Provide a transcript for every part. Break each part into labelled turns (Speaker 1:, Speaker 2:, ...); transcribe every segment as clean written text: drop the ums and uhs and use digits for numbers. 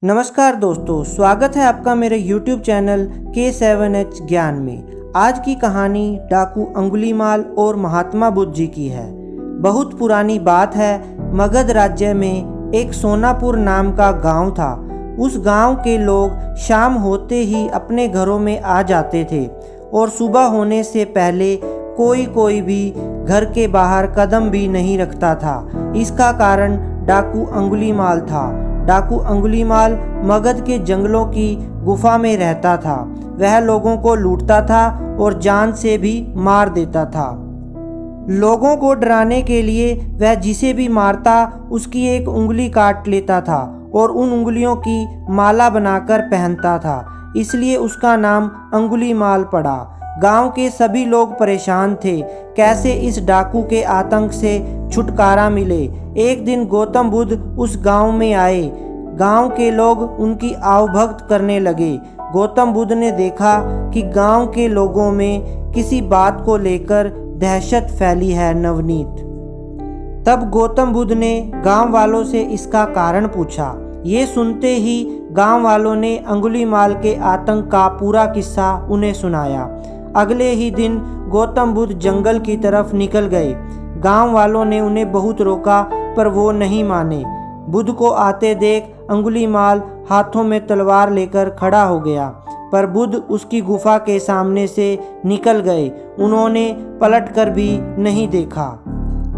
Speaker 1: नमस्कार दोस्तों, स्वागत है आपका मेरे YouTube चैनल K7H ज्ञान में। आज की कहानी डाकू अंगुलीमाल और महात्मा बुद्ध जी की है। बहुत पुरानी बात है। मगध राज्य में एक सोनापुर नाम का गांव था। उस गांव के लोग शाम होते ही अपने घरों में आ जाते थे और सुबह होने से पहले कोई भी घर के बाहर कदम भी नहीं रखता था। इसका कारण डाकू अंगुलीमाल था। डाकू अंगुलीमाल मगध के जंगलों की गुफा में रहता था। वह लोगों को लूटता था और जान से भी मार देता था। लोगों को डराने के लिए वह जिसे भी मारता उसकी एक उंगली काट लेता था और उन उंगलियों की माला बनाकर पहनता था। इसलिए उसका नाम अंगुलीमाल पड़ा। गांव के सभी लोग परेशान थे, कैसे इस डाकू के आतंक से छुटकारा मिले। एक दिन गौतम बुद्ध उस गांव में आए। गांव के लोग उनकी आवभक्त करने लगे। गौतम बुद्ध ने देखा कि गांव के लोगों में किसी बात को लेकर दहशत फैली है। नवनीत। तब गौतम बुद्ध ने गांव वालों से इसका कारण पूछा। ये सुनते ही गांव वालों ने अंगुलीमाल के आतंक का पूरा किस्सा उन्हें सुनाया। अगले ही दिन गौतम बुद्ध जंगल की तरफ निकल गए। गांव वालों ने उन्हें बहुत रोका पर वो नहीं माने। बुद्ध को आते देख अंगुलीमाल हाथों में तलवार लेकर खड़ा हो गया, पर बुद्ध उसकी गुफा के सामने से निकल गए। उन्होंने पलटकर भी नहीं देखा।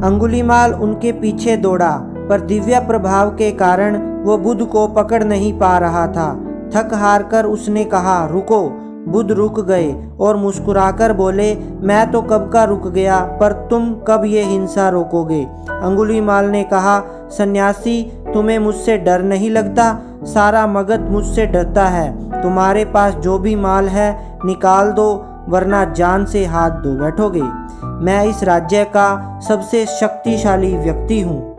Speaker 1: अंगुलीमाल उनके पीछे दौड़ा, पर दिव्य प्रभाव के कारण वो बुद्ध को पकड़ नहीं पा रहा था। थक हार कर उसने कहा, रुको। बुद्ध रुक गए और मुस्कुराकर बोले, मैं तो कब का रुक गया, पर तुम कब ये हिंसा रोकोगे। अंगुलीमाल ने कहा, सन्यासी, तुम्हें मुझसे डर नहीं लगता? सारा मगध मुझसे डरता है। तुम्हारे पास जो भी माल है निकाल दो, वरना जान से हाथ धो बैठोगे। मैं इस राज्य का सबसे शक्तिशाली व्यक्ति हूँ।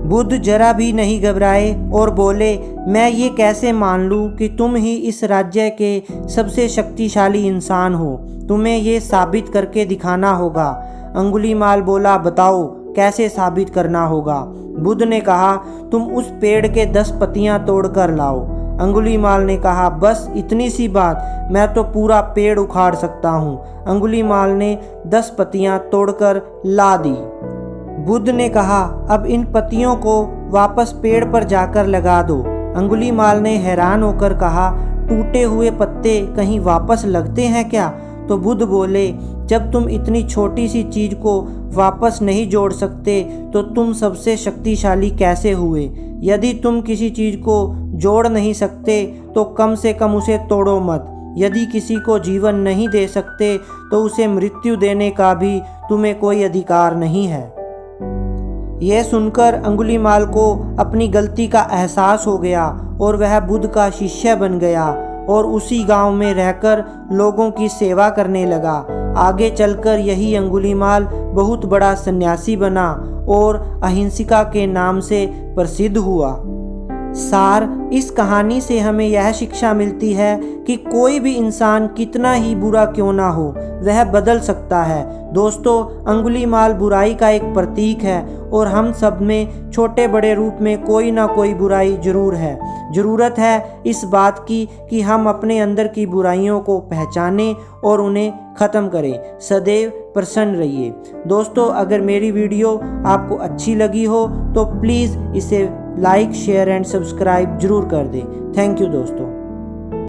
Speaker 1: बुद्ध जरा भी नहीं घबराए और बोले, मैं ये कैसे मान लूँ कि तुम ही इस राज्य के सबसे शक्तिशाली इंसान हो। तुम्हें ये साबित करके दिखाना होगा। अंगुलीमाल बोला, बताओ कैसे साबित करना होगा। बुद्ध ने कहा, तुम उस पेड़ के 10 पत्तियां तोड़कर लाओ। अंगुलीमाल ने कहा, बस इतनी सी बात, मैं तो पूरा पेड़ उखाड़ सकता हूँ। अंगुलीमाल ने 10 पत्तियां तोड़कर ला दी। बुद्ध ने कहा, अब इन पत्तियों को वापस पेड़ पर जाकर लगा दो। अंगुलीमाल ने हैरान होकर कहा, टूटे हुए पत्ते कहीं वापस लगते हैं क्या? तो बुद्ध बोले, जब तुम इतनी छोटी सी चीज को वापस नहीं जोड़ सकते तो तुम सबसे शक्तिशाली कैसे हुए? यदि तुम किसी चीज को जोड़ नहीं सकते तो कम से कम उसे तोड़ो मत। यदि किसी को जीवन नहीं दे सकते तो उसे मृत्यु देने का भी तुम्हें कोई अधिकार नहीं है। यह सुनकर अंगुलीमाल को अपनी गलती का एहसास हो गया और वह बुद्ध का शिष्य बन गया और उसी गांव में रहकर लोगों की सेवा करने लगा। आगे चलकर यही अंगुलीमाल बहुत बड़ा सन्यासी बना और अहिंसा के नाम से प्रसिद्ध हुआ। सार, इस कहानी से हमें यह शिक्षा मिलती है कि कोई भी इंसान कितना ही बुरा क्यों ना हो, वह बदल सकता है। दोस्तों, अंगुलीमाल बुराई का एक प्रतीक है और हम सब में छोटे बड़े रूप में कोई ना कोई बुराई जरूर है। ज़रूरत है इस बात की कि हम अपने अंदर की बुराइयों को पहचानें और उन्हें ख़त्म करें। सदैव प्रसन्न रहिए। दोस्तों, अगर मेरी वीडियो आपको अच्छी लगी हो तो प्लीज़ इसे लाइक, शेयर एंड सब्सक्राइब जरूर कर दें। थैंक यू दोस्तों।